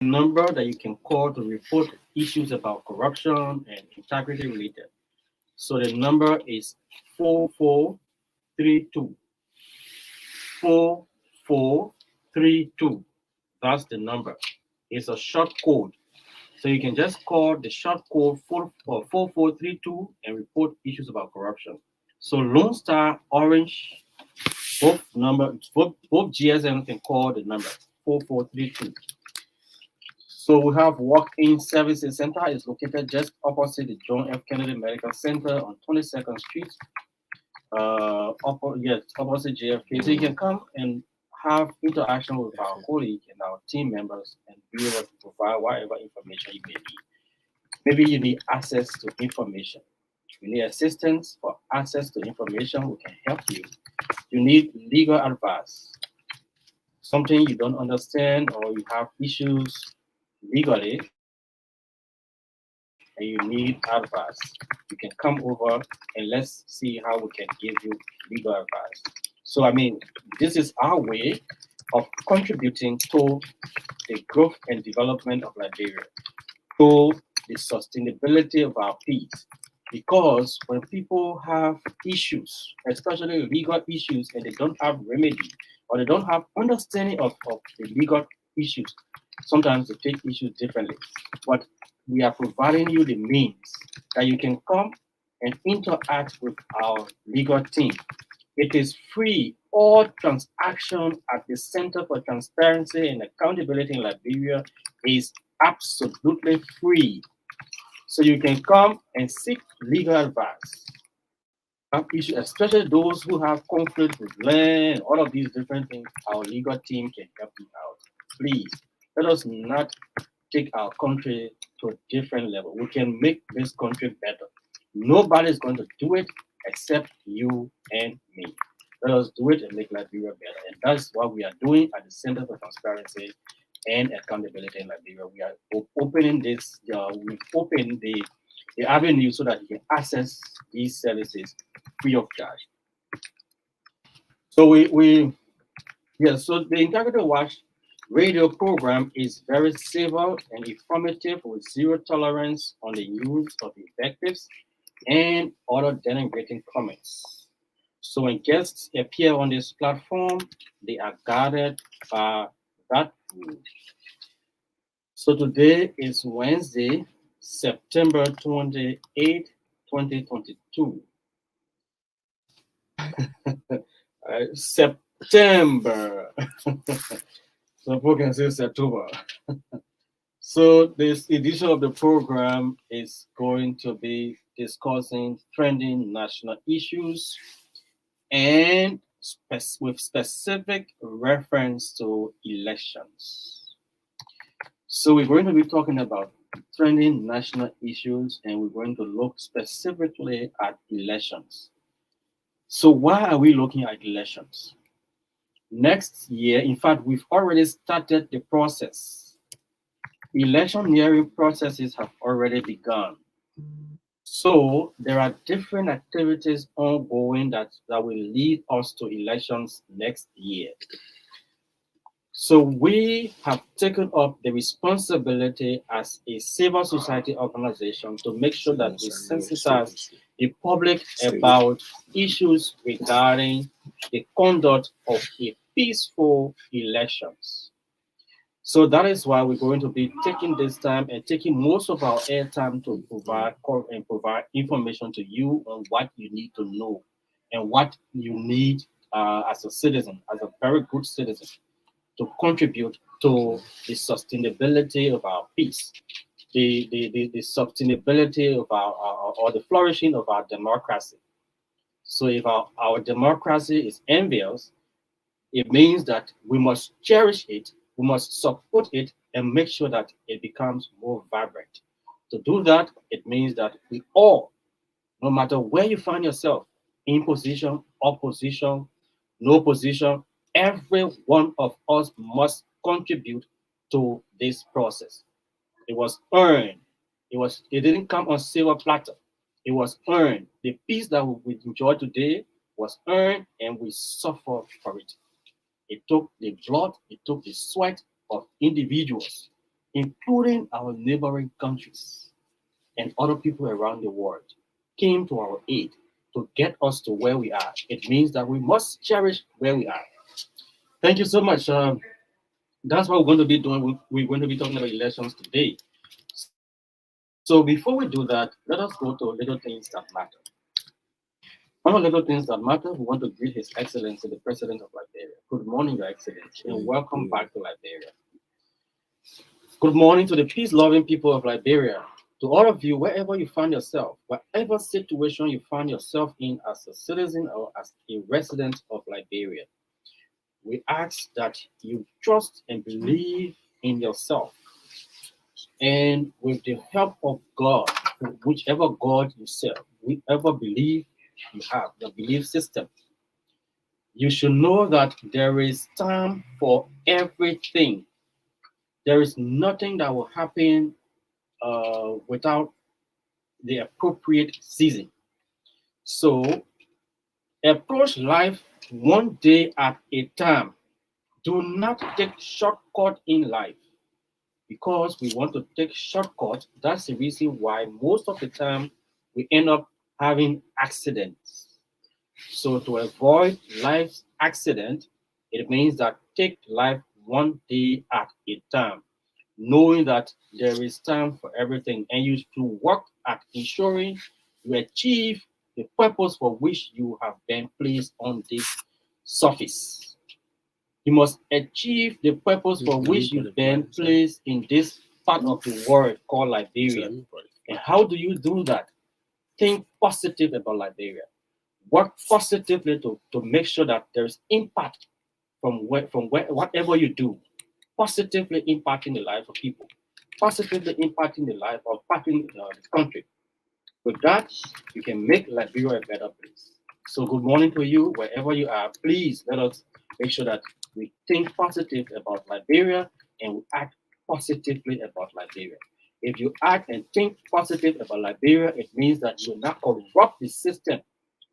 number that you can call to report issues about corruption and integrity related. So the number is 4432. 4432. That's the number. It's a short code. So you can just call the short code 4432 and report issues about corruption. So Lone Star, Orange, both GSM can call the number 4432. So we have Walk-in Services Center is located just opposite the John F. Kennedy Medical Center on 22nd Street, opposite JFK. So you can come and have interaction with our colleagues and our team members and be able to provide whatever information you may need. Maybe you need access to information. You need assistance for access to information, we can help you. You need legal advice, something you don't understand or you have issues legally and you need advice. You can come over and let's see how we can give you legal advice. So, I mean, this is our way of contributing to the growth and development of Liberia, to the sustainability of our peace. Because when people have issues, especially legal issues, and they don't have remedy or they don't have understanding of the legal issues, sometimes they take issues differently. But we are providing you the means that you can come and interact with our legal team. It is free. All transaction at the Center for Transparency and Accountability in Liberia is absolutely free. So you can come and seek legal advice. Issues, especially those who have conflict with land, all of these different things, our legal team can help you out. Please, let us not take our country to a different level. We can make this country better. Nobody is going to do it except you and me. Let us do it and make Liberia better. And that's what we are doing at the Center for Transparency and Accountability in Liberia. We are opening this, we've opened the avenue so that you can access these services free of charge. So so the Integrity Watch radio program is very civil and informative with zero tolerance on the use of invectives and other denigrating comments. So when guests appear on this platform, they are guarded by that rule. So today is Wednesday, September 28, 2022. September. So people can say September. So this edition of the program is going to be discussing trending national issues and with specific reference to elections. So we're going to be talking about trending national issues and we're going to look specifically at elections. So why are we looking at elections? Next year, in fact, we've already started the process. Electioneering processes have already begun. So there are different activities ongoing that will lead us to elections next year. So we have taken up the responsibility as a civil society organization to make sure that we sensitize the public about issues regarding the conduct of a peaceful elections. So that is why we're going to be taking this time and taking most of our airtime to provide information to you on what you need to know and what you need as a citizen, as a very good citizen, to contribute to the sustainability of our peace, the sustainability of or the flourishing of our democracy. So if our democracy is envious, it means that we must cherish it, we must support it, and make sure that it becomes more vibrant. To do that, it means that we all, no matter where you find yourself, in position, opposition, no position, every one of us must contribute to this process. It was earned. It didn't come on silver platter. It was earned. The peace that we enjoy today was earned and we suffered for it. It took the blood, it took the sweat of individuals including our neighboring countries and other people around the world, came to our aid to get us to where we are. It means that we must cherish where we are. Thank you so much. That's what we're going to be doing. We're going to be talking about elections today. So before we do that, let us go to little things that matter. One of the little things that matter, we want to greet His Excellency, the President of Liberia. Good morning, Your Excellency, and welcome back to Liberia. Good morning to the peace-loving people of Liberia. To all of you, wherever you find yourself, whatever situation you find yourself in as a citizen or as a resident of Liberia, we ask that you trust and believe in yourself. And with the help of God, whichever God you serve, whichever belief you have, the belief system, you should know that there is time for everything. There is nothing that will happen without the appropriate season. So approach life one day at a time. Do not take shortcut in life because we want to take shortcut. That's the reason why most of the time we end up having accidents. So to avoid life's accident, it means that take life one day at a time, knowing that there is time for everything, and you should work at ensuring you achieve the purpose for which you have been placed on this surface. You must achieve the purpose for which you've been placed in this part of the world called Liberia. And how do you do that? Think positive about Liberia. Work positively to make sure that there's impact from whatever you do, positively impacting the life of people, positively impacting the life of the country. With that, you can make Liberia a better place. So good morning to you, wherever you are. Please let us make sure that we think positive about Liberia and we act positively about Liberia. If you act and think positive about Liberia, it means that you will not corrupt the system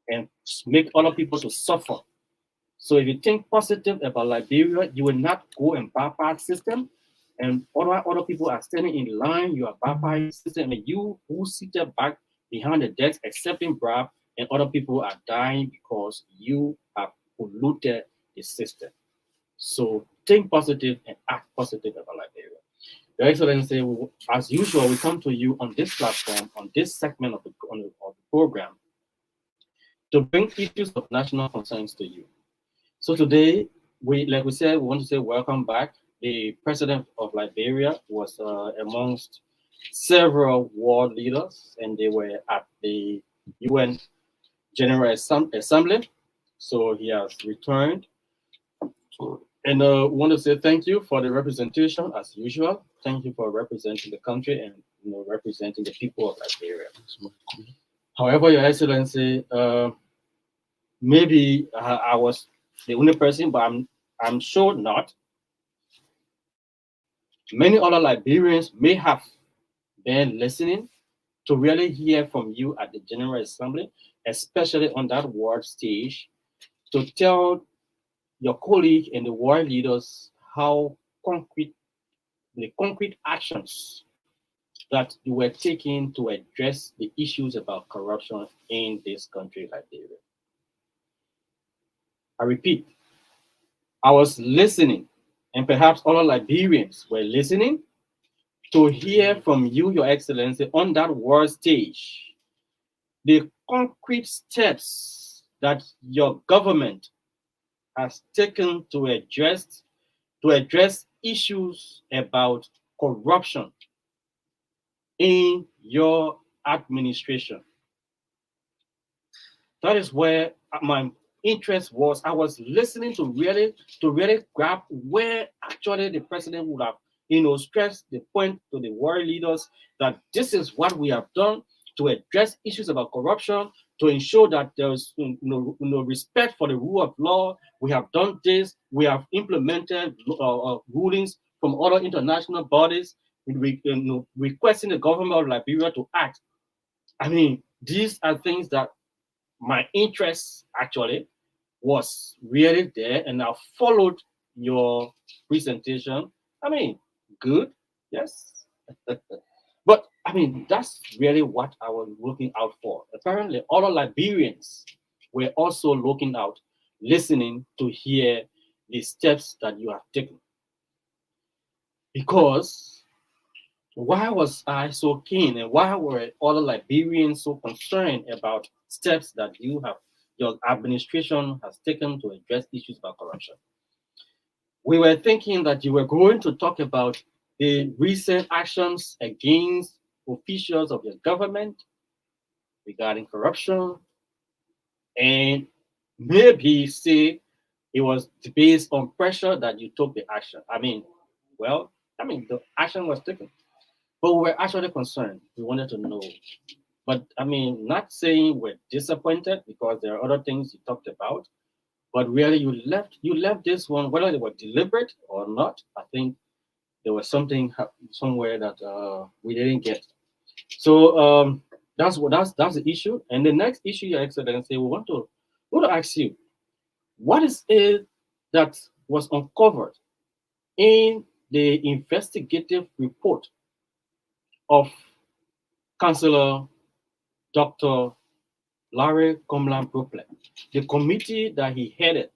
and make other people to suffer. So if you think positive about Liberia, you will not go and bypass system, and other people are standing in line. You are bypassing system, and you who seated back behind the desk accepting bribe, and other people are dying because you have polluted the system. So think positive and act positive about Liberia. Your Excellency, as usual, we come to you on this platform, on this segment of the program, to bring issues of national concerns to you. So today, like we said, we want to say welcome back. The president of Liberia was amongst several world leaders, and they were at the UN General Assembly. So he has returned. And we want to say thank you for the representation as usual. Thank you for representing the country and representing the people of Liberia. However, Your Excellency, maybe I was the only person, but I'm sure not. Many other Liberians may have been listening to really hear from you at the General Assembly, especially on that world stage, to tell your colleague and the world leaders how the concrete actions that you were taking to address the issues about corruption in this country, Liberia. I repeat, I was listening, and perhaps other Liberians were listening to hear from you, Your Excellency, on that world stage, the concrete steps that your government has taken to address issues about corruption in your administration. That is where my interest was. I was listening to really grab where actually the president would have stressed the point to the world leaders that this is what we have done to address issues about corruption, to ensure that there's respect for the rule of law. We have done this. We have implemented rulings from other international bodies, requesting the government of Liberia to act. I mean, these are things that my interest actually was really there, and I followed your presentation. I mean, good. Yes. But I mean, that's really what I was looking out for. Apparently, other Liberians were also looking out, listening to hear the steps that you have taken. Because why was I so keen and why were other Liberians so concerned about steps that your administration has taken to address issues about corruption? We were thinking that you were going to talk about the recent actions against officials of your government regarding corruption and maybe say it was based on pressure that you took the action. The action was taken, but we were actually concerned. We wanted to know. But not saying we're disappointed because there are other things you talked about, but really you left this one, whether they were deliberate or not. I think there was something somewhere that we didn't get. So that's the issue. And the next issue, Your Excellency, we want to ask you, what is it that was uncovered in the investigative report of Councillor Dr. Larry Comlan Brooklyn, the committee that he headed?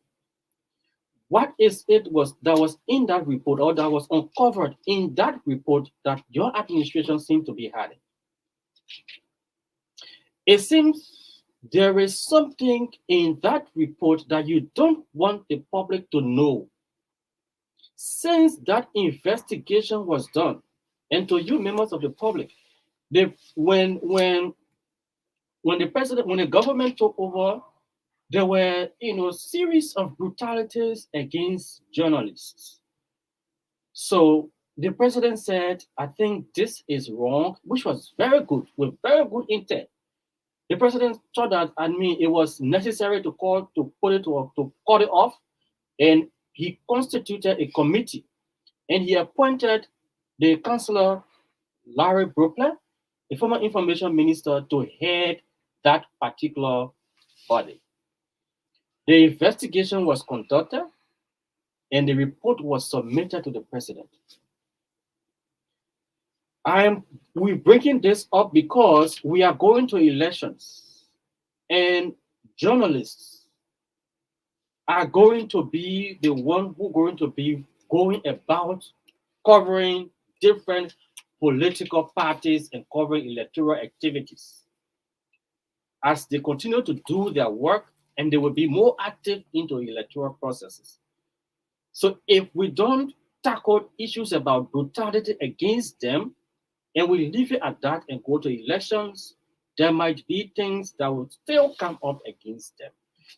What is it was that was in that report or that was uncovered in that report that your administration seemed to be hiding? It seems there is something in that report that you don't want the public to know. Since that investigation was done, and to you members of the public, they, when the government took over, there were series of brutalities against journalists. So the president said, I think this is wrong, which was very good, with very good intent. The president thought that it was necessary to cut it off, and he constituted a committee, and he appointed the Councillor Larry Brooklyn, the former information minister, to head that particular body. The investigation was conducted, and the report was submitted to the president. We're breaking this up because we are going to elections, and journalists are going to be the one who going to be going about covering different political parties and covering electoral activities. As they continue to do their work, and they will be more active into electoral processes. So if we don't tackle issues about brutality against them, and we leave it at that and go to elections, there might be things that will still come up against them.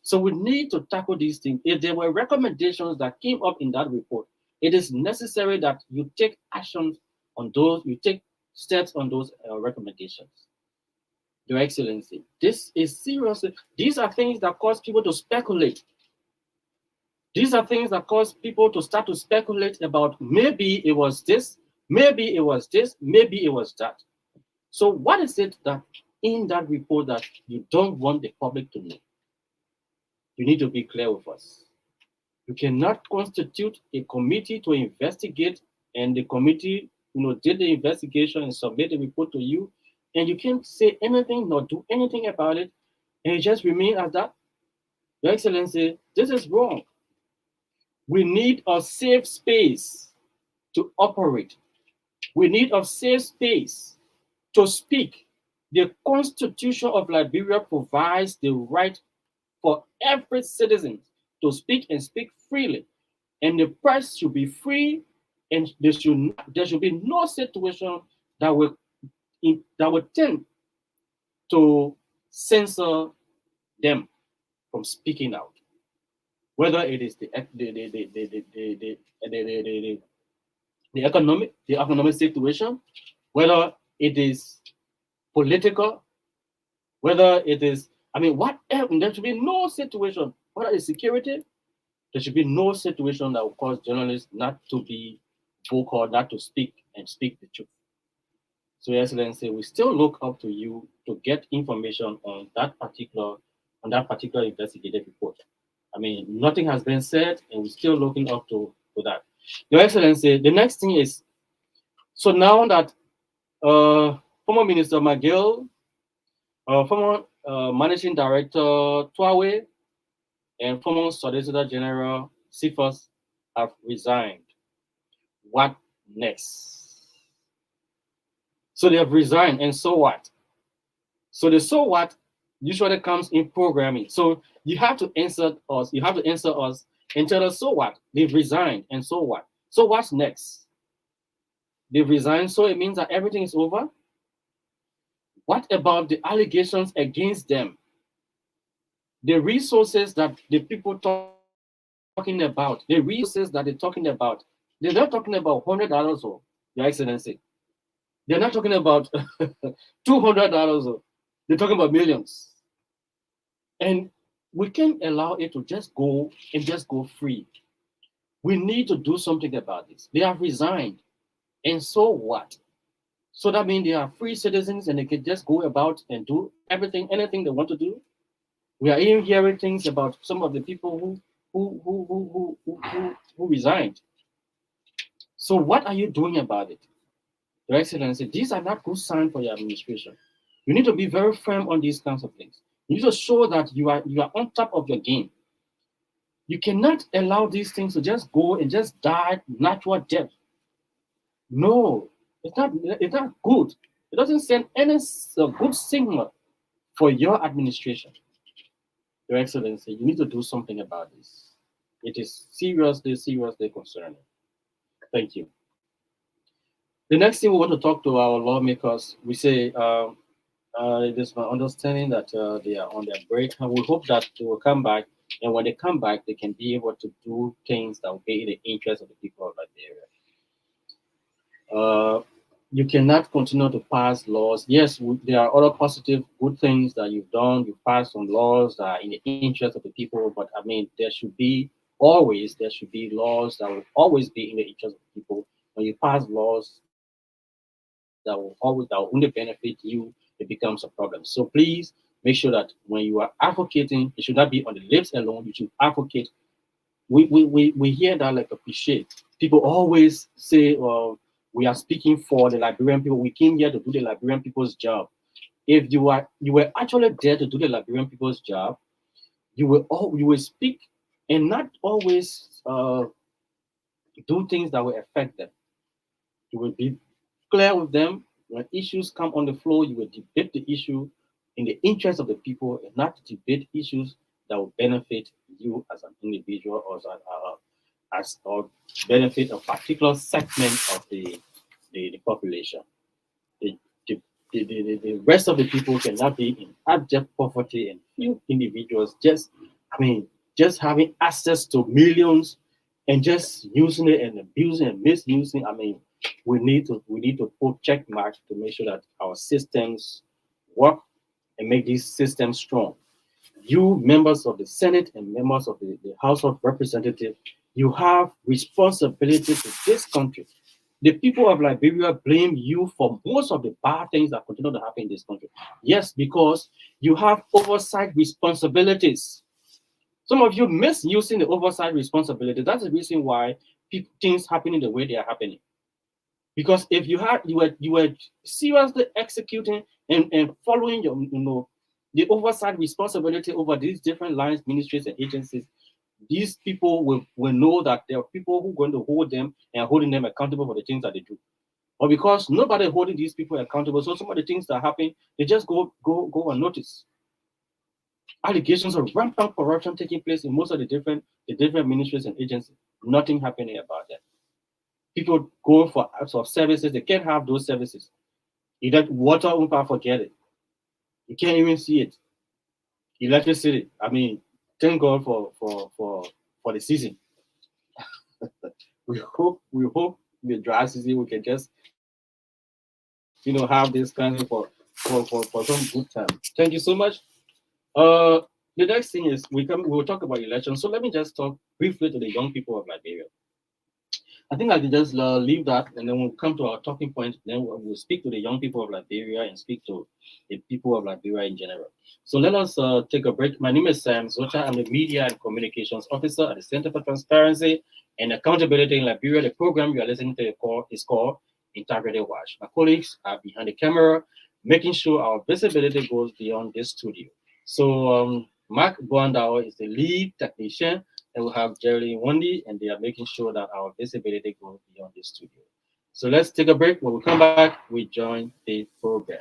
So we need to tackle these things. If there were recommendations that came up in that report, it is necessary that you take actions on those, you take steps on those recommendations. Your Excellency, this is serious. These are things that cause people to speculate. These are things that cause people to start to speculate about maybe it was this, maybe it was this, maybe it was that. So what is it that in that report that you don't want the public to know? You need to be clear with us. You cannot constitute a committee to investigate, and the committee, did the investigation and submit the report to you, and you can't say anything nor do anything about it, and you just remain as that. Your Excellency, this is wrong. We need a safe space to operate. We need a safe space to speak. The Constitution of Liberia provides the right for every citizen to speak and speak freely. And the press should be free, and there should be no situation that will tend to censor them from speaking out. Whether it is the economic situation, whether it is political, whether it is, whatever, there should be no situation, whether it's security, there should be no situation that will cause journalists not to be vocal, not to speak and speak the truth. So, Your Excellency, we still look up to you to get information on that particular investigative report. Nothing has been said, and we're still looking up to that. Your Excellency, the next thing is, So now that former Minister McGill, former Managing Director Twawe, and former Solicitor General Cephas have resigned, what next? So they have resigned, and so what? So the so what usually comes in programming. So you have to answer us. You have to answer us and tell us so what? They've resigned, and so what? So what's next? They've resigned, so it means that everything is over. What about the allegations against them? The resources that the people talking about, the resources that they're talking about, they're not talking about $100 or Your Excellency. They're not talking about $200 or they're talking about millions. And we can't allow it to just go and just go free. We need to do something about this. They have resigned. And so what? So that means they are free citizens and they can just go about and do everything, anything they want to do. We are even hearing things about some of the people who resigned. So what are you doing about it? Your Excellency, these are not good signs for your administration. You need to be very firm on these kinds of things. You need to show that you are on top of your game. You cannot allow these things to just go and just die natural death. No, it's not good. It doesn't send any good signal for your administration. Your Excellency, you need to do something about this. It is seriously, seriously concerning. Thank you. The next thing we want to talk to our lawmakers, we say it is my understanding that they are on their break, and we hope that they will come back. And when they come back, they can be able to do things that will be in the interest of the people of Liberia. You cannot continue to pass laws. Yes, there are other positive, good things that you've done. You passed some laws that are in the interest of the people, but I mean, there should be laws that will always be in the interest of the people. When you pass laws that will only benefit you, it becomes a problem. So please make sure that when you are advocating, it should not be on the lips alone. You should advocate. We hear that like a cliche. People always say, well, we are speaking for the Liberian people. We came here to do the Liberian people's job. If you were actually there to do the Liberian people's job, you will speak and not always do things that will affect them. You will be clear with them. When issues come on the floor, you will debate the issue in the interest of the people and not debate issues that will benefit you as an individual or or benefit a particular segment of the population. The, the, the rest of the people cannot be in abject poverty and few individuals just having access to millions and just using it and abusing and misusing. We need to put check marks to make sure that our systems work and make these systems strong. You members of the Senate and members of the House of Representatives, you have responsibility to this country. The people of Liberia blame you for most of the bad things that continue to happen in this country. Yes, because you have oversight responsibilities. Some of you misusing the oversight responsibility. That's the reason why things happening the way they are happening. Because if you were seriously executing and following the oversight responsibility over these different lines, ministries, and agencies, these people will know that there are people who are going to hold them and holding them accountable for the things that they do. Or because nobody holding these people accountable, so some of the things that happen, they just go unnoticed. Allegations of rampant corruption taking place in most of the different ministries and agencies. Nothing happening about that. People go for acts of services, they can't have those services. Either water, forget it. You can't even see it. Electricity. Thank God for the season. we hope the dry season we can just have this kind of for some good time. Thank you so much. The next thing is we will talk about elections. So let me just talk briefly to the young people of Liberia. I think I can just leave that, and then we'll come to our talking point. Then we'll speak to the young people of Liberia and speak to the people of Liberia in general. So let us take a break. My name is Sam Zota. I'm the Media and Communications Officer at the Center for Transparency and Accountability in Liberia. The program you are listening to is called Integrity Watch. My colleagues are behind the camera, making sure our visibility goes beyond this studio. So Mark Buandao is the lead technician, and we have Jerry Wendy, and they are making sure that our visibility goes beyond the studio. So let's take a break. When we come back, we join the program.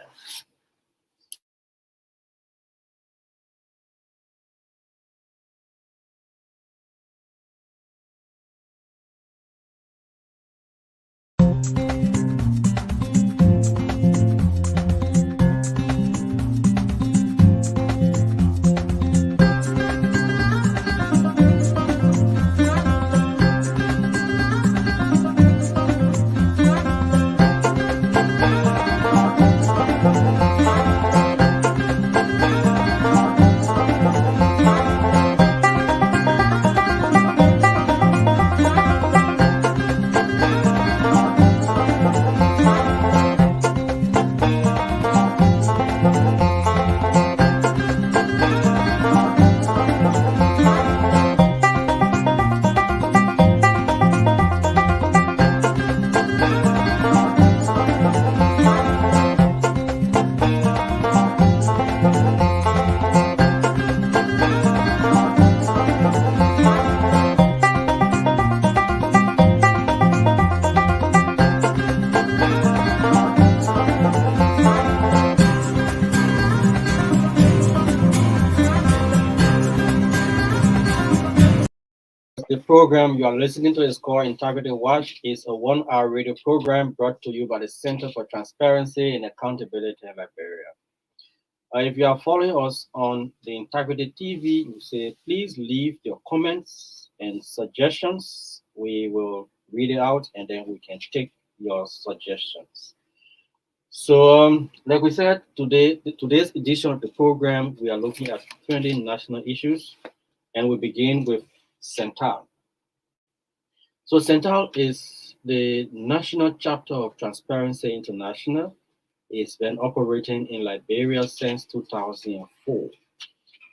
The program you are listening to is called Integrity Watch. It's a 1 hour radio program brought to you by the Center for Transparency and Accountability in Liberia. If you are following us on the Integrity TV, you say please leave your comments and suggestions. We will read it out and then we can take your suggestions. So, like we said, today's edition of the program, we are looking at trending national issues, and we begin with CENTAL. So CENTAL is the national chapter of Transparency International. It's been operating in Liberia since 2004.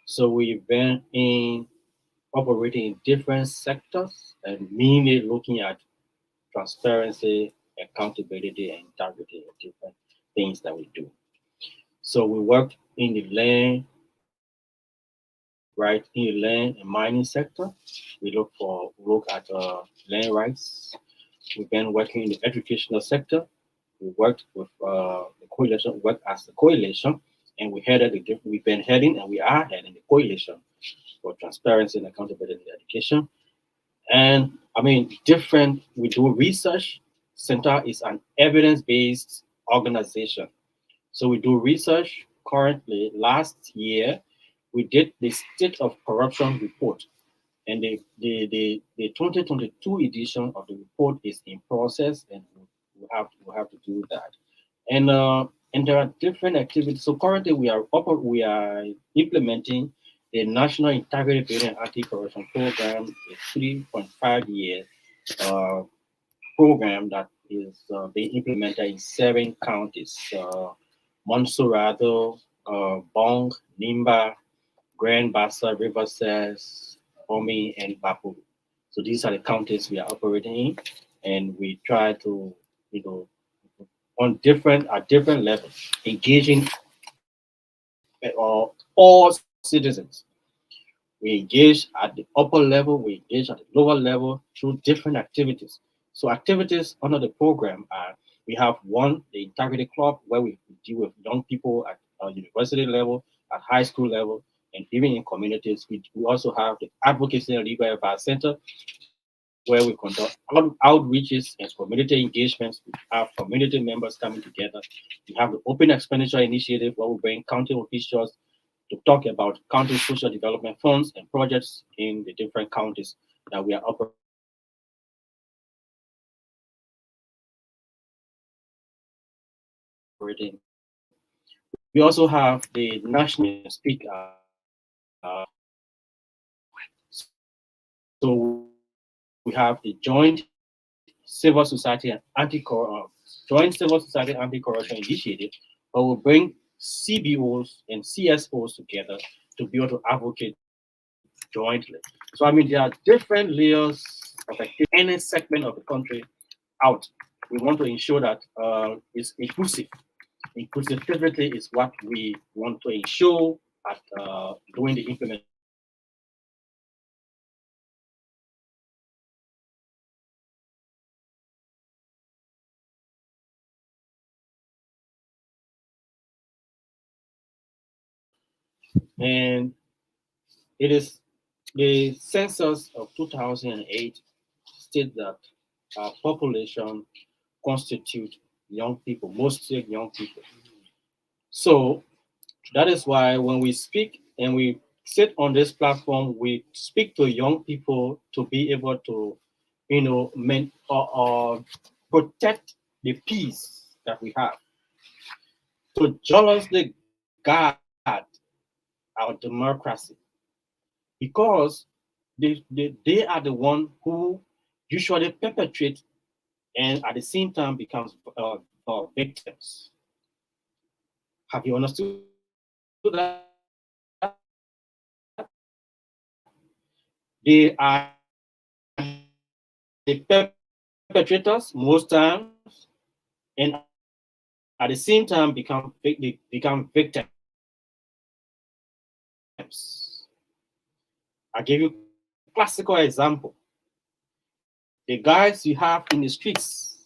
So we've been operating in different sectors and mainly looking at transparency, accountability, and integrity of different things that we do. So we work in the land, right, in the land and mining sector. We look at land rights. We've been working in the educational sector. We worked with the coalition, worked as the coalition, and we've been heading and we are heading the coalition for transparency and accountability in education. And I mean, we do research. Center is an evidence-based organization. So we do research currently. Last year, we did the State of Corruption report, and the 2022 edition of the report is in process, and we have to do that. And there are different activities. So currently, we are implementing the National Integrity Building and Anti-Corruption Program, a 3.5 year uh, program that is being implemented in 7 counties: Monserrado, Bong, Nimba, Grand Bassa, Riverside, Omi, and Bapu. So these are the counties we are operating in, and we try to, you know, at different levels, engaging all citizens. We engage at the upper level, we engage at the lower level through different activities. So activities under the program are, we have one, the Integrity Club, where we deal with young people at university level, at high school level, and even in communities. We also have the Advocacy and Legal Advice Center, where we conduct outreaches and community engagements. We have community members coming together. We have the Open Expenditure Initiative, where we bring county officials to talk about county social development funds and projects in the different counties that we are operating in. We also have the National Integrity Building and Anti-Corruption Program, where we speak So we have the Joint Civil Society Anti-Corruption Initiative, where we bring CBOs and CSOs together to be able to advocate jointly. So I mean, there are different layers of activity, any segment of the country out. we want to ensure that it's inclusive. Inclusivity is what we want to ensure at doing the implementation of the program. And it is the census of 2008 state that our population constitute young people, mostly young people. So that is why when we speak and we sit on this platform, we speak to young people to be able to, protect the peace that we have, to jealously guard our democracy, because they are the one who usually perpetrate and at the same time becomes victims. Have you understood that? They are the perpetrators most times, and at the same time become victims. I give you classical example. The guys you have in the streets,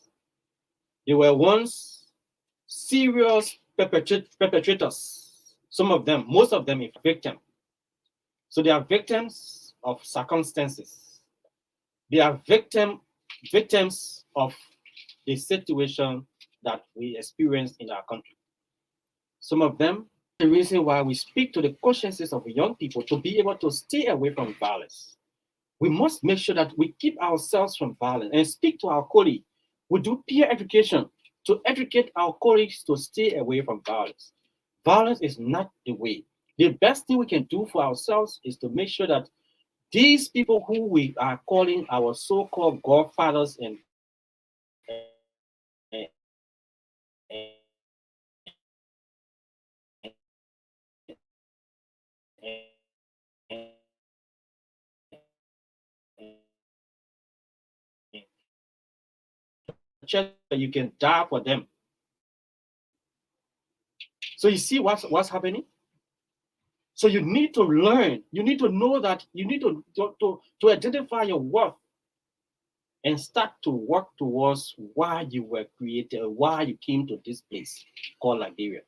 they were once serious perpetrators. Some of them, most of them, are victims. So they are victims of circumstances. They are victims of the situation that we experience in our country. Some of them, the reason why we speak to the consciences of young people to be able to stay away from violence. We must make sure that we keep ourselves from violence and speak to our colleagues. We do peer education to educate our colleagues to stay away from violence. Violence is not the way. The best thing we can do for ourselves is to make sure that these people who we are calling our so-called godfathers you can die for them. So you see what's happening? So you need to learn. You need to know that you need to identify your worth and start to work towards why you were created, why you came to this place called Liberia.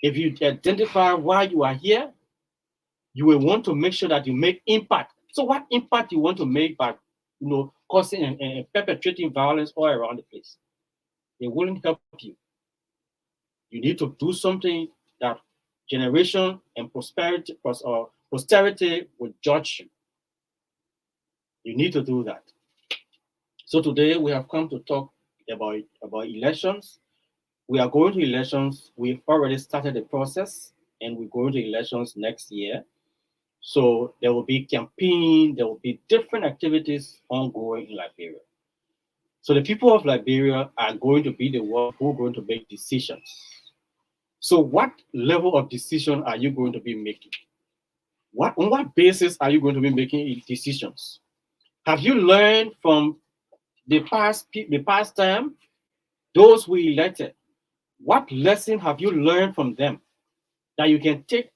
If you identify why you are here, you will want to make sure that you make impact. So what impact you want to make by causing and perpetrating violence all around the place? It wouldn't help you. You need to do something that generation and posterity will judge you. You need to do that. So today we have come to talk about elections. We are going to elections. We've already started the process, and we're going to elections next year. So there will be campaign, there will be different activities ongoing in Liberia. So the people of Liberia are going to be the one who are going to make decisions. So what level of decision are you going to be making? On what basis are you going to be making decisions? Have you learned from the past time, those who elected? What lesson have you learned from them that you can take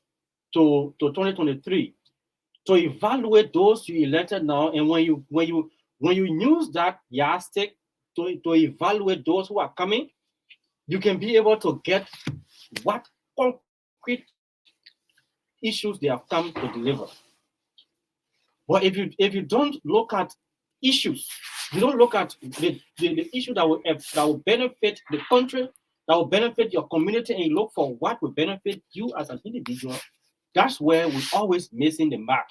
to 2023 to evaluate those you elected now? And when you use that yardstick to evaluate those who are coming, you can be able to get what concrete issues they have come to deliver. But if you don't look at issues, you don't look at the issue that will benefit the country, that will benefit your community, and you look for what will benefit you as an individual, that's where we're always missing the mark.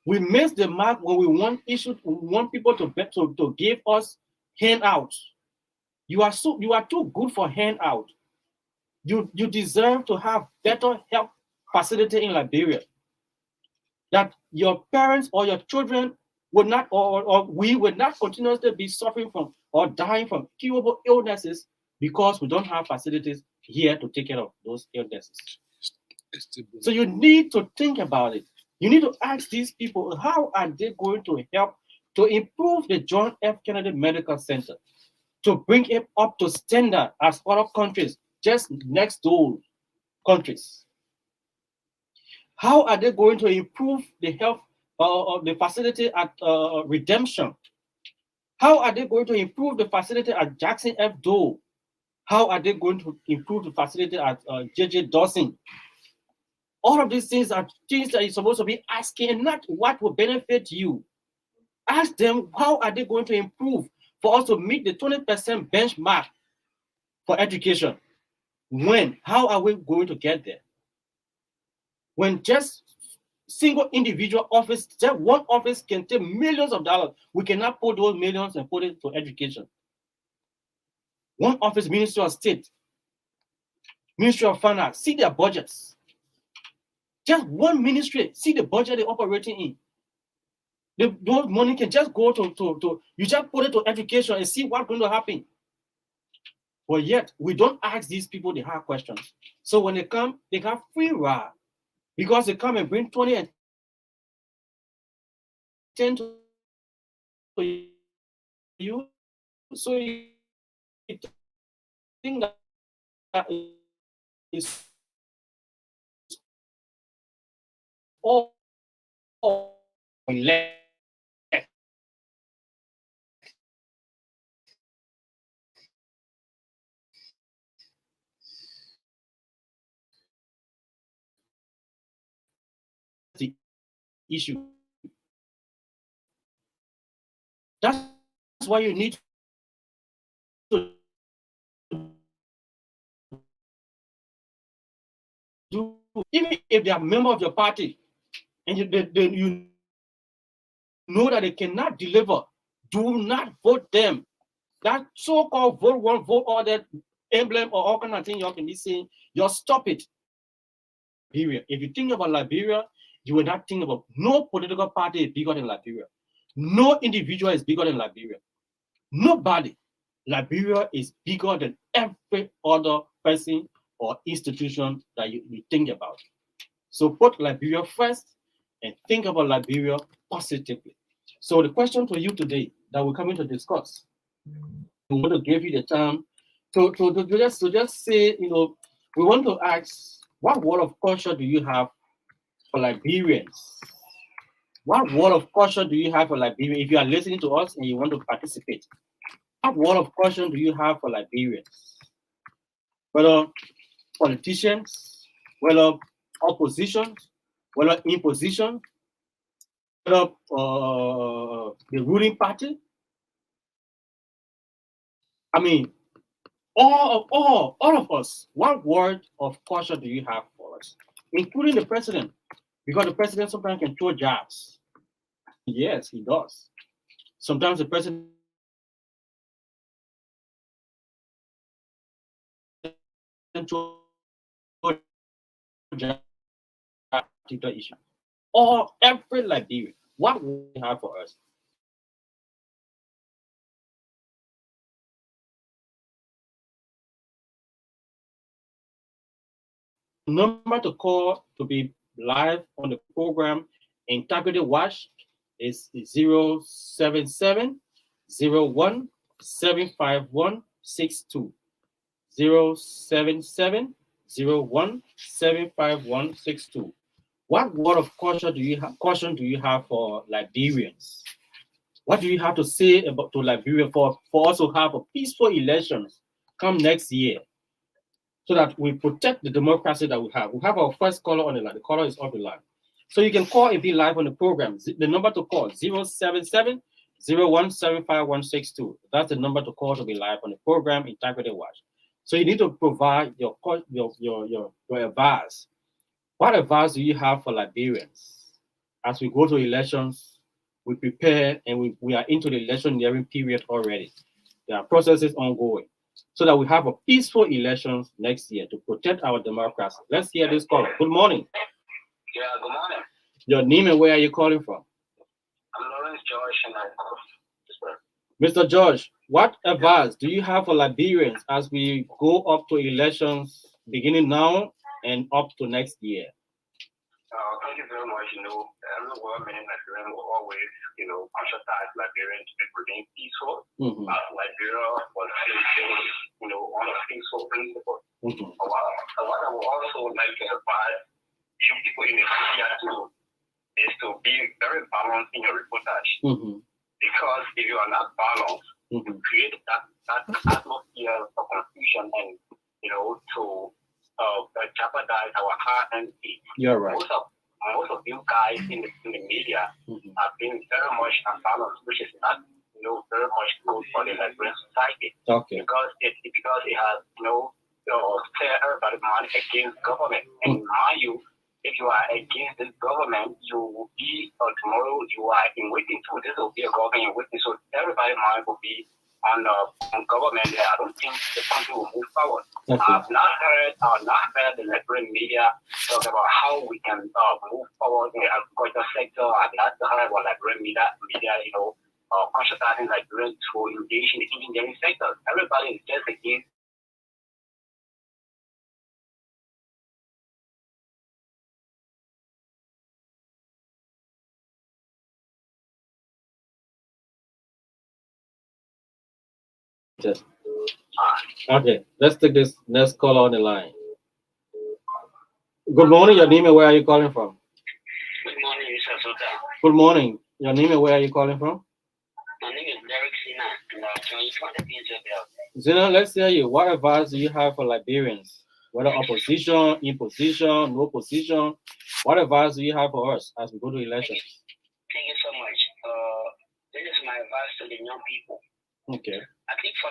We miss the mark when we want people to give us handouts. You are too good for handout. You deserve to have better health facility in Liberia, that your parents or your children would not, or we would not continuously be suffering from or dying from curable illnesses because we don't have facilities here to take care of those illnesses. So you need to think about it. You need to ask these people, how are they going to help to improve the John F. Kennedy Medical Center, to bring it up to standard as other countries just next door countries. How are they going to improve the health of the facility at Redemption? How are they going to improve the facility at Jackson F. Dole? How are they going to improve the facility at J.J. Dawson? All of these things are things that you're supposed to be asking, and not what will benefit you. Ask them, how are they going to improve for us to meet the 20% benchmark for education? When? How are we going to get there? When just single individual office, just one office can take millions of dollars. We cannot put those millions and put it to education. One office, Ministry of State, Ministry of Finance, see their budgets. Just one ministry, see the budget they're operating in. Those money can just go to you just put it to education and see what's going to happen. But yet, we don't ask these people the hard questions. So when they come, they have free ride because they come and bring 20 and 10 to you. So you think that is all left. The issue. That's why you need to do, even if they are a member of your party and you know that they cannot deliver, do not vote them. That so-called vote one, vote all that emblem or all kind of thing you can be saying, you stop it. Liberia. If you think about Liberia, you will not think about no political party is bigger than Liberia. No individual is bigger than Liberia. Nobody. Liberia is bigger than every other person or institution that you think about. So put Liberia first and think about Liberia positively. So the question to you today that we're coming to discuss, we want to give you the time to just say, we want to ask, what word of caution do you have for Liberians? What word of caution do you have for Liberians? If you are listening to us and you want to participate, what word of caution do you have for Liberians? Whether politicians, whether opposition, whether imposition, whether the ruling party. I mean, all of us, what word of caution do you have for us, including the president? Because the president sometimes can throw jabs. Yes, he does. Sometimes the president throw jabs particular issue. Or every Liberian, what would you have for us? Number to call to be live on the program Integrity Watch is 077 01 751 62. 077 01 751 62. What word of caution do you have for Liberians? What do you have to say about to Liberia for us to have a peaceful elections come next year, so that we protect the democracy that we have? We have our first caller on the line. The caller is on the line. So you can call and be live on the program. The number to call 077 01 751 62. That's the number to call to be live on the program Integrity Watch. So you need to provide your advice. What advice do you have for Liberians? As we go to elections, we prepare and we are into the electioneering period already. There are processes ongoing, so that we have a peaceful elections next year to protect our democracy. Let's hear this caller. Good morning. Yeah, good morning. Your name and where are you calling from? I'm Lawrence George and I'm Mr. George, what advice do you have for Liberians as we go up to elections beginning now and up to next year? thank you very much. Every woman in Nigeria will always always, conscientize Liberians to remain peaceful. Mm-hmm. Liberia was still, on a peaceful principle. Mm-hmm. What I would also like to advise you people in the media too is to be very balanced in your reportage. Mm-hmm. Because if you are not balanced, mm-hmm. you create that atmosphere of confusion and, to jeopardize our heart and peace. You're right. Most of you guys in the media mm-hmm. have been very much unbalanced, which is not, very much good for the Liberian society. Okay. Because it has, tear everybody mind against government. And mind you, if you are against this government, you will be, tomorrow you are in waiting. So this will be a government in waiting. So everybody's mind will be on government. I don't think the country will move forward. Okay. I've not heard the Liberian media talk about how we can move forward in the agriculture sector. I've not heard about Liberian media, conscientizing Liberians to engage in the engineering sector. Everybody is just against. Yes. Okay, let's take this next call on the line. Good morning, your name and where are you calling from? Good morning, Mr. Sota. Good morning, your name and where are you calling from? My name is Derek Sina, and I'm joining from the PNJ. Zena, let's hear you. What advice do you have for Liberians? Whether opposition, imposition, no position, what advice do you have for us as we go to elections? Thank you so much. This is my advice to the young people. Okay. I think for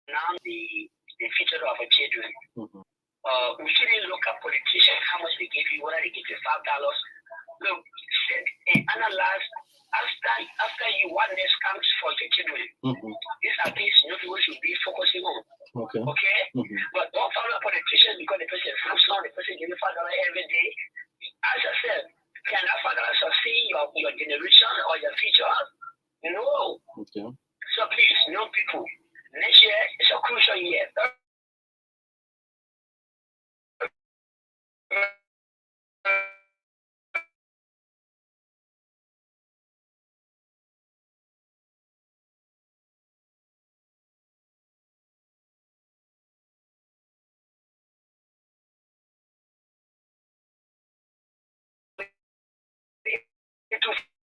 now, the future of our children. Mm-hmm. We shouldn't look at politicians, how much they give you, whether they give you $5. Look, sit and analyze after you what next comes for your children. Mm-hmm. These are things people should be focusing on. Okay. Okay? Mm-hmm. But don't follow a politician because the person comes on, the person giving $5 every day. As I said, can that $5 succeed your generation or your future? No. Okay. So please, young people, next year is a crucial year.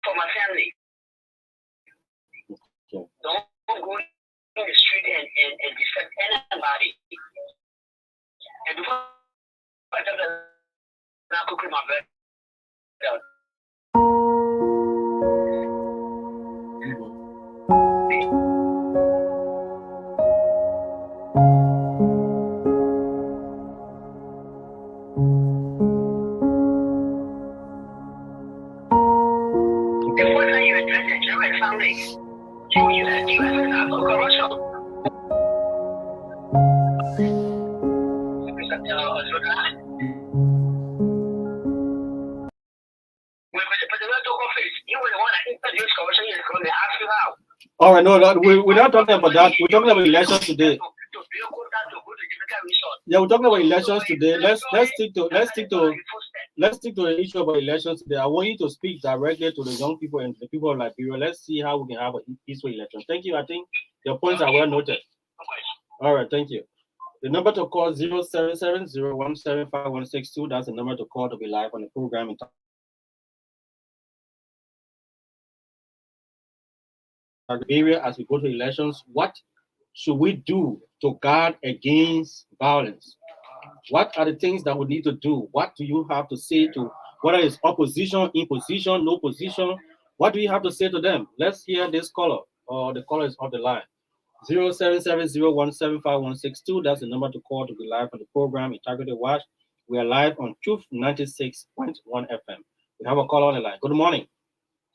For my family. Okay. Don't go in the street and defend anybody. And before I tell them, I'm cooking my bed. Before now you address the general family, you have corruption. All right, no, we're not talking about that. We're talking about elections today. Yeah, we're talking about elections today. Let's stick to the issue about elections today. I want you to speak directly to the young people and the people of Liberia. Let's see how we can have a peaceful election. Thank you. I think your points are well noted. All right, thank you. The number to call 0770175162. That's the number to call to be live on the program. Area as we go to elections, what should we do to guard against violence? What are the things that we need to do? What do you have to say to whether it's opposition, imposition, no position? What do you have to say to them? Let's hear this caller, or the caller is on the line. 0770175162. That's the number to call to be live on the program Integrity Watch. We are live on Truth 96.1 FM. We have a caller on the line. Good morning.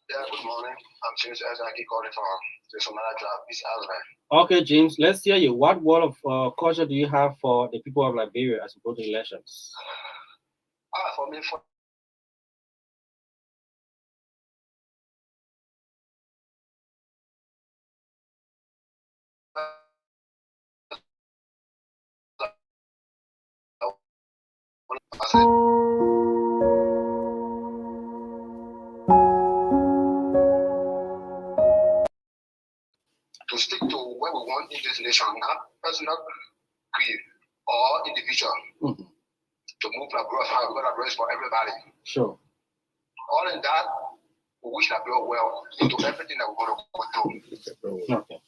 Yeah, good morning. I'm James Azaki calling from the Somala Drive, East Island. Okay, James, let's hear you. What word of caution do you have for the people of Liberia as we go to elections? For me, To stick to what we want in this nation, not personal greed or individual. To move Liberia forward, we're gonna raise for everybody. Sure. All in that, we wish Liberia well into everything that we're gonna go through. Okay.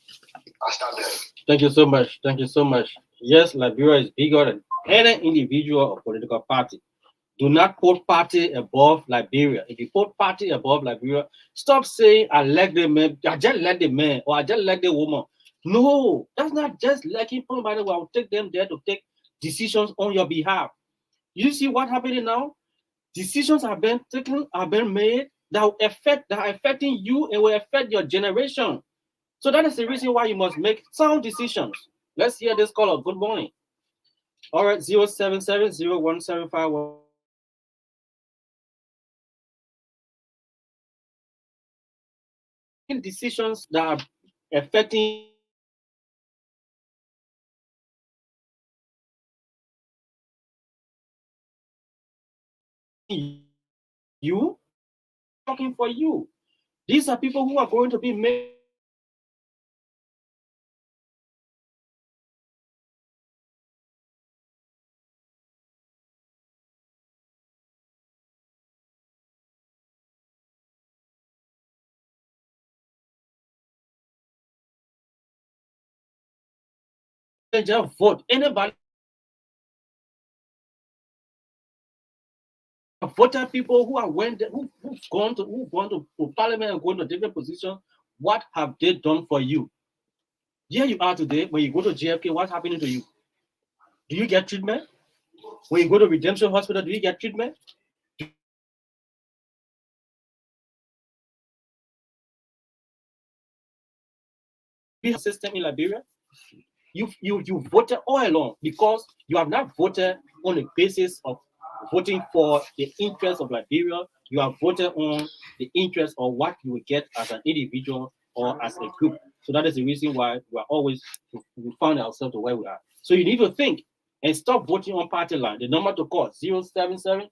I'll start there. Thank you so much. Thank you so much. Yes, Liberia is bigger than any individual or political party. Do not put party above Liberia. If you put party above Liberia, stop saying I like the man, I just like the man, or I just like the woman. No, that's not just liking somebody. Will take them there to take decisions on your behalf. You see what happening now? Decisions have been taken, have been made that will affect, that are affecting you and will affect your generation. So that is the reason why you must make sound decisions. Let's hear this caller. Good morning. All right, 077-0175. Decisions that are affecting you, talking for you. These are people who are going to be made. Just vote. Anybody voted people who are who've gone to parliament and going to different positions. What have they done for you? Here you are today. When you go to JFK, what's happening to you? Do you get treatment? When you go to Redemption Hospital, do you get treatment? We have a system in Liberia. You voted all along because you have not voted on the basis of voting for the interest of Liberia. You have voted on the interest of what you will get as an individual or as a group. So that is the reason why we found ourselves to where we are. So you need to think and stop voting on party line. The number to call 077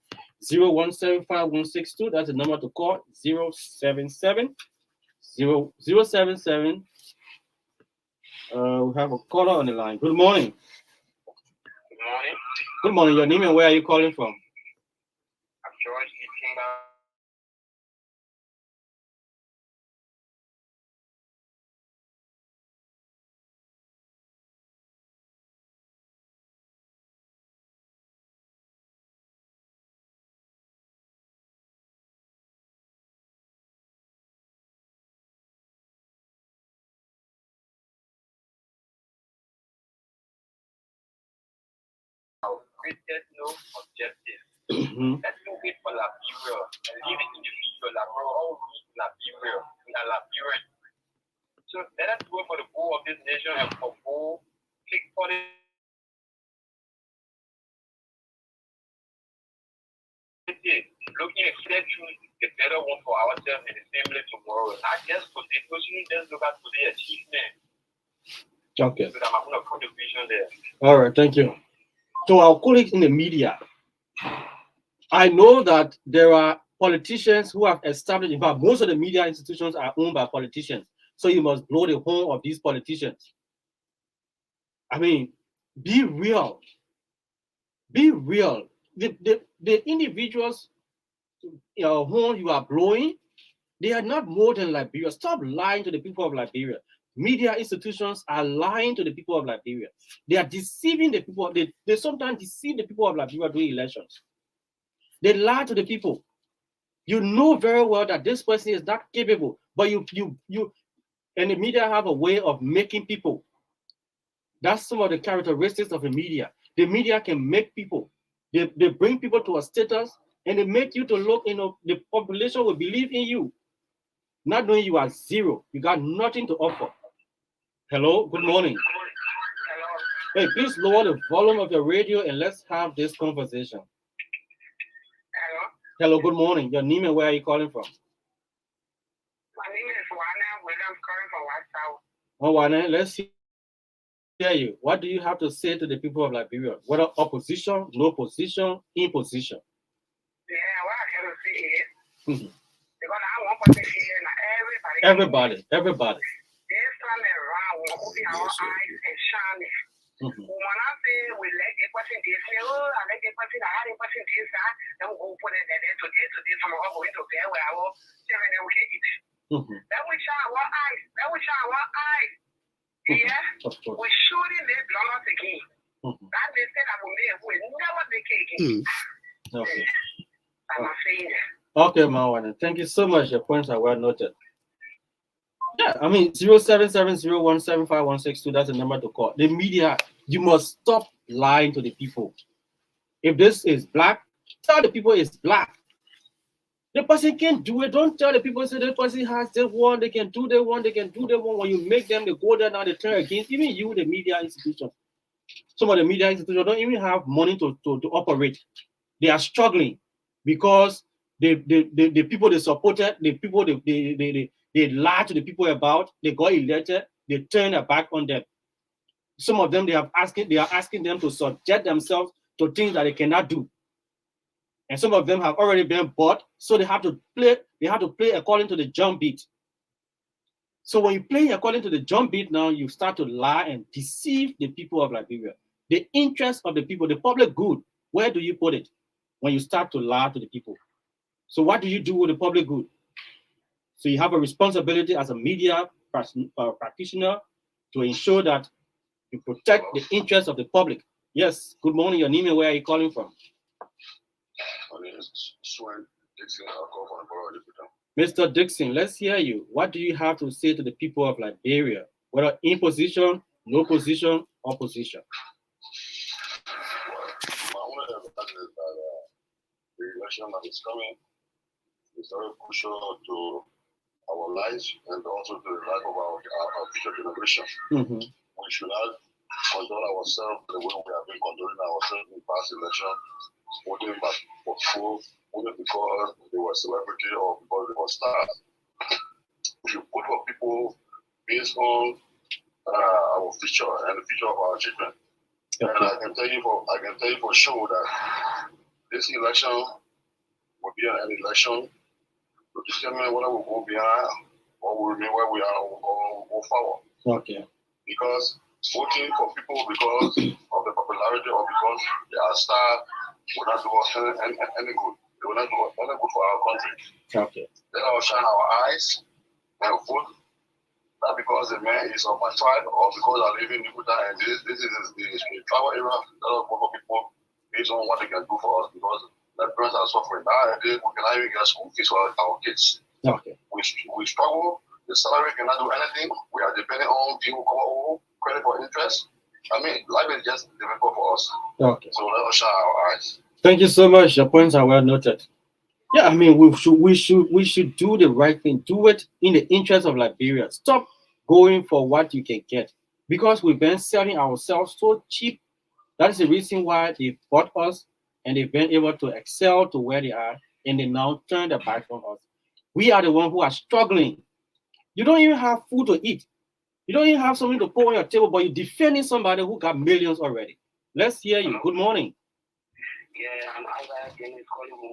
0175162. That's the number to call 077 0077. We have a caller on the line. Good morning. Good morning. Good morning. Your name and where are you calling from? I'm George Itinga. Created no objective. Let's do it for Liberia and leave it individual. Liberia, all we need Liberia. We are Liberian. So let us work for the goal of this nation and for goal, click for it. Looking at that choose the better one for ourselves and the same way tomorrow. Not just for this, we shouldn't just look at today's achievement. Okay. So that I'm going to contribution there. All right. Thank you. To our colleagues in the media, I know that there are politicians who have established, in fact, most of the media institutions are owned by politicians. So you must blow the horn of these politicians. I mean, be real. Be real. The individuals whom you are blowing, they are not more than Liberia. Stop lying to the people of Liberia. Media institutions are lying to the people of Liberia. They are deceiving the people. They sometimes deceive the people of Liberia during elections. They lie to the people. You know very well that this person is not capable, but you and the media have a way of making people. That's some of the characteristics of the media. The media can make people. They bring people to a status and they make you to look, the population will believe in you. Not knowing you are zero. You got nothing to offer. Hello, good morning. Hey, please lower the volume of your radio and let's have this conversation. Hello. Hello, good morning. Your name and where are you calling from? My name is Wana. Where I'm calling from White House. Oh, Wana, let's hear hear you. What do you have to say to the people of Liberia? Whether opposition, no position, imposition? Yeah, what I can say is, Mhm. because I want to say here, everybody. Everybody. This time around, we open our eyes and shine it. Mhm. When I say we let the person this, oh, I let the person, I had the person this, then we go put it there today, some of us going to bed where I will tell them we can eat. That we shine our eyes. Yeah, we shouldn't let dollars again. That they said that we never make it again. Okay. I'm saying that. Okay, Mawana. Thank you so much. Your points are well noted. Yeah, I mean 0770175162. That's the number to call. The media, you must stop lying to the people. If this is black, tell the people it's black. The person can't do it. Don't tell the people say the person has this one, they can do the one, they can do the one. When you make them, they go there now, they turn against even you, the media institution. Some of the media institutions don't even have money to operate. They are struggling because the people they supported, the people they lied to the people about, they got elected, they turn their back on them. Some of them they are asking them to subject themselves to things that they cannot do. And some of them have already been bought, so they have to play according to the jump beat. So when you play according to the jump beat now, you start to lie and deceive the people of Liberia. The interest of the people, the public good, where do you put it when you start to lie to the people? So what do you do with the public good? So you have a responsibility as a media practitioner to ensure that you protect the interest of the public. Yes, good morning, your name and where are you calling from? Mr. Dixon, let's hear you. What do you have to say to the people of Liberia, whether in position, no position, opposition? The election that is coming is very crucial to our lives and also to the life of our future generation. We should not control ourselves the way we have been controlling ourselves in past elections, voting for food, voting because they were celebrity or because they were stars. We should vote for people based on our future and the future of our achievement. Okay. And I can tell you for sure that this election will be an election to determine whether we go behind or we remain where we are or go forward. Okay. Because voting for people because of the popularity or because they are stars will not do us any good. They will not do any good for our country. Okay. Let us shine our eyes and vote, not because the man is of my tribe or because I live in Nibuta and this is the travel area. Let us vote for people based on what they can do for us because the parents are suffering. Nowadays, we cannot even get school fees for our kids. Okay. We struggle. The salary cannot do anything. We are depending on credit for interest. I mean, life is just difficult for us. Okay. So let us shine our eyes. Thank you so much. Your points are well noted. Yeah, I mean, we should do the right thing. Do it in the interest of Liberia. Stop going for what you can get because we've been selling ourselves so cheap. That is the reason why they bought us and they've been able to excel to where they are, and they now turn their back on us. We are the ones who are struggling. You don't even have food to eat. You don't even have something to put on your table, but you're defending somebody who got millions already. Let's hear you. Good morning. Yeah, I'm Isaiah calling Omega.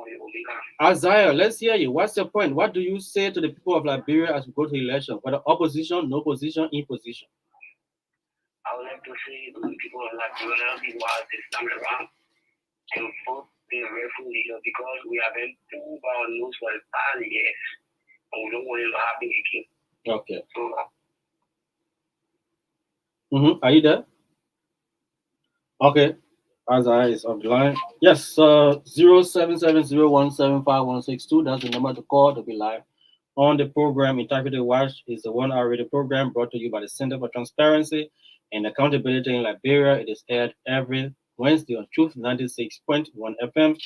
Isaiah, let's hear you. What's your point? What do you say to the people of Liberia as we go to election? Whether opposition, no position, in position? I would like to say to the people of Liberia, be wise this time around and vote the rightful leader because we have been too our news for the past years and we don't want it to happen again. Okay. So, Are you there? Okay. Isaiah is on the line. Yes, 0770175162. That's the number to call to be live on the program. Integrity Watch is the 1 hour radio program brought to you by the Center for Transparency and Accountability in Liberia. It is aired every Wednesday on Truth 96.1 FM.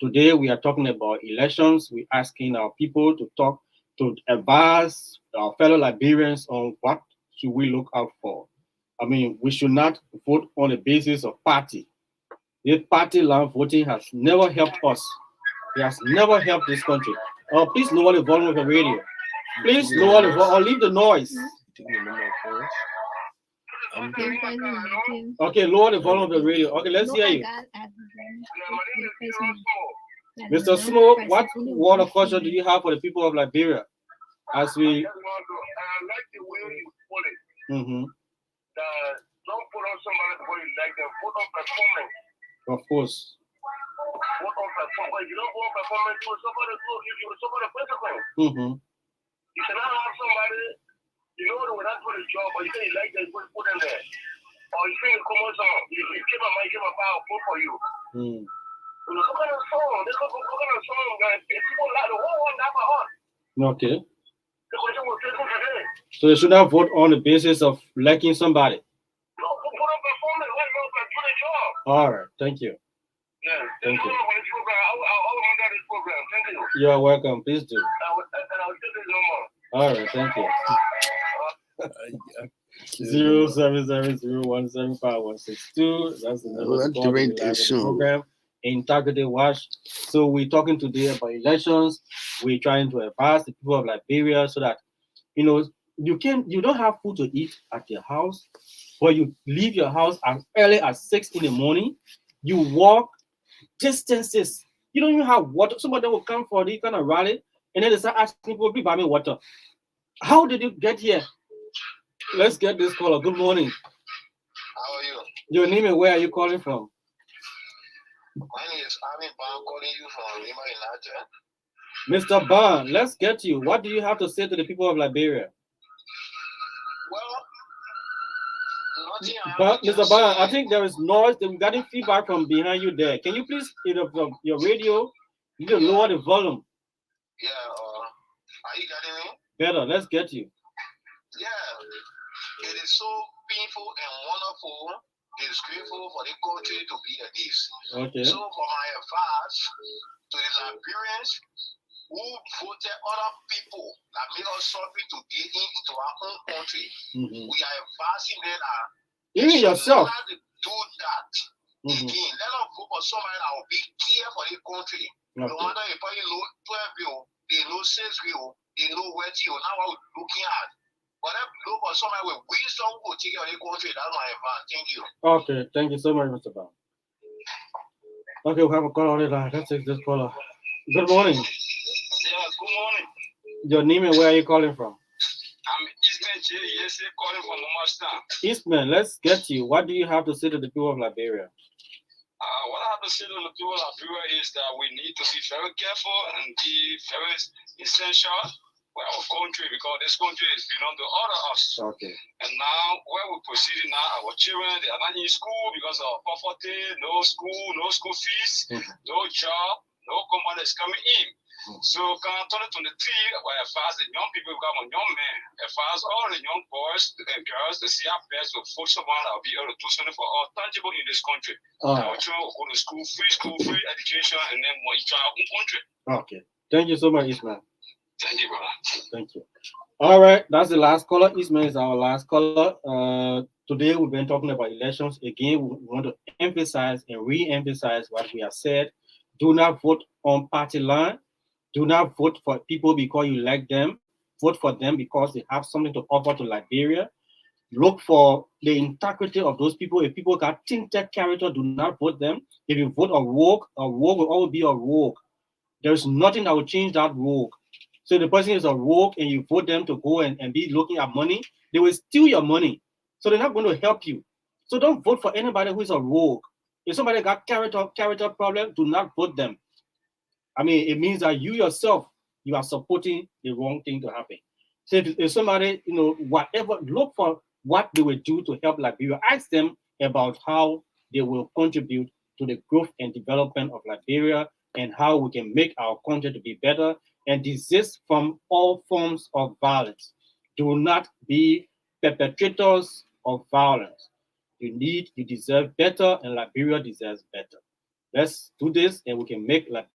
Today we are talking about elections. We're asking our people to advise our fellow Liberians on what should we look out for. I mean, we should not vote on the basis of party. This party line voting has never helped us. It has never helped this country. Oh, please lower the volume of the radio. Please lower the volume or leave the noise. Okay, lower the volume of the radio. Okay, let's hear you. Mr. Smoke, what word of caution do you have for the people of Liberia as we? I like the way you put it. Don't put on somebody before you like them. Put on performance. Of course. Put on performance. If you don't put on performance, you will suffer the consequence. You cannot have somebody, you know, when I put a job, but you say you like them, put them there. Or you think come on, you keep my mind, keep my power, put for you. What kind of song? What kind of song? People like the whole one, that's my heart. Okay. So they should not vote on the basis of liking somebody. No, put on performance. Why not do the job? All right, thank you. Yeah, thank you. I'll monitor this program. Thank you. You are welcome. Please do. I'll take this no more. All right, thank you. 07701756162. That's the number to call the program. Integrity Watch. So we're talking today about elections. We're trying to advise the people of Liberia so that you don't have food to eat at your house, but you leave your house as early as 6 in the morning. You walk distances. You don't even have water. Somebody will come for the kind of rally, and then they start asking people, "Please buy me water." How did you get here? Let's get this caller. Good morning. How are you? Your name and where are you calling from? My name is Armin Ban, calling you from NIBA United. Mr. Ban, let's get you. What do you have to say to the people of Liberia? Well, but Mr. Ban, I think there is noise. We're getting feedback from behind you there. Can you please, from your radio, you need to lower the volume? Yeah, are you getting me? Better, let's get you. Yeah, it is so painful and wonderful. Disgraceful for the country to be like this. Okay. So for my advice to the Liberians who voted other people that made us suffer to get into our own country, we are advising them that even yourself not to do that again. Let us vote for somebody that will be care for the country. Okay. No matter if you know 12 bill, they know 6 bill, they know what you now what we're looking at. But look for somebody with wisdom who will take care of the country. That's my advice. Thank you. Okay, thank you so much, Mr. Ban. Okay, we have a caller on the line. Let's take this caller. Good morning. Yeah, good morning. Your name and where are you calling from? I'm Eastman J. Yes, calling from Momastown. Eastman, let's get you. What do you have to say to the people of Liberia? What I have to say to the people of Liberia is that we need to be very careful and be very essential for our country, because this country is belong to all of us. Okay. And now, where we're proceeding now, our children, they are not in school because of poverty, no school fees, no job, no company is coming in. So, 2023, as far as the young people, we got young men, as far as all the young boys and girls, the CRPS will force someone that will be able to do something for all tangible in this country. Our children will go to school, free education, and then more each our own country. Okay. Thank you so much, Ismail. Thank you, brother. Thank you. All right, that's the last caller. Ismail is our last caller. Today we've been talking about elections. Again, we want to emphasize and re-emphasize what we have said. Do not vote on party line. Do not vote for people because you like them. Vote for them because they have something to offer to Liberia. Look for the integrity of those people. If people got tinted character, do not vote them. If you vote a rogue will always be a rogue. There's nothing that will change that rogue. So the person is a rogue and you vote them to go and be looking at money, they will steal your money. So they're not going to help you. So don't vote for anybody who is a rogue. If somebody got character problem, do not vote them. I mean, it means that you yourself, you are supporting the wrong thing to happen. So if somebody, whatever, look for what they will do to help Liberia. Ask them about how they will contribute to the growth and development of Liberia and how we can make our country to be better and desist from all forms of violence. Do not be perpetrators of violence. You deserve better, and Liberia deserves better. Let's do this, and we can make Liberia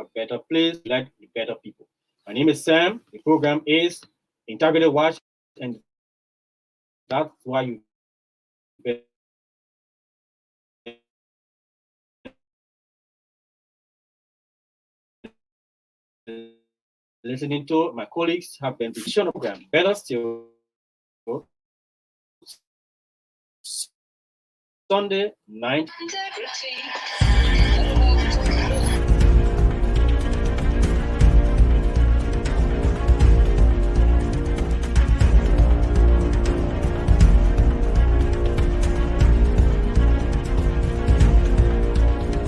a better place, like better people. My name is Sam. The program is Integrity Watch, and that's why you listening to. My colleagues have been on the program. Better still, Sunday, 9.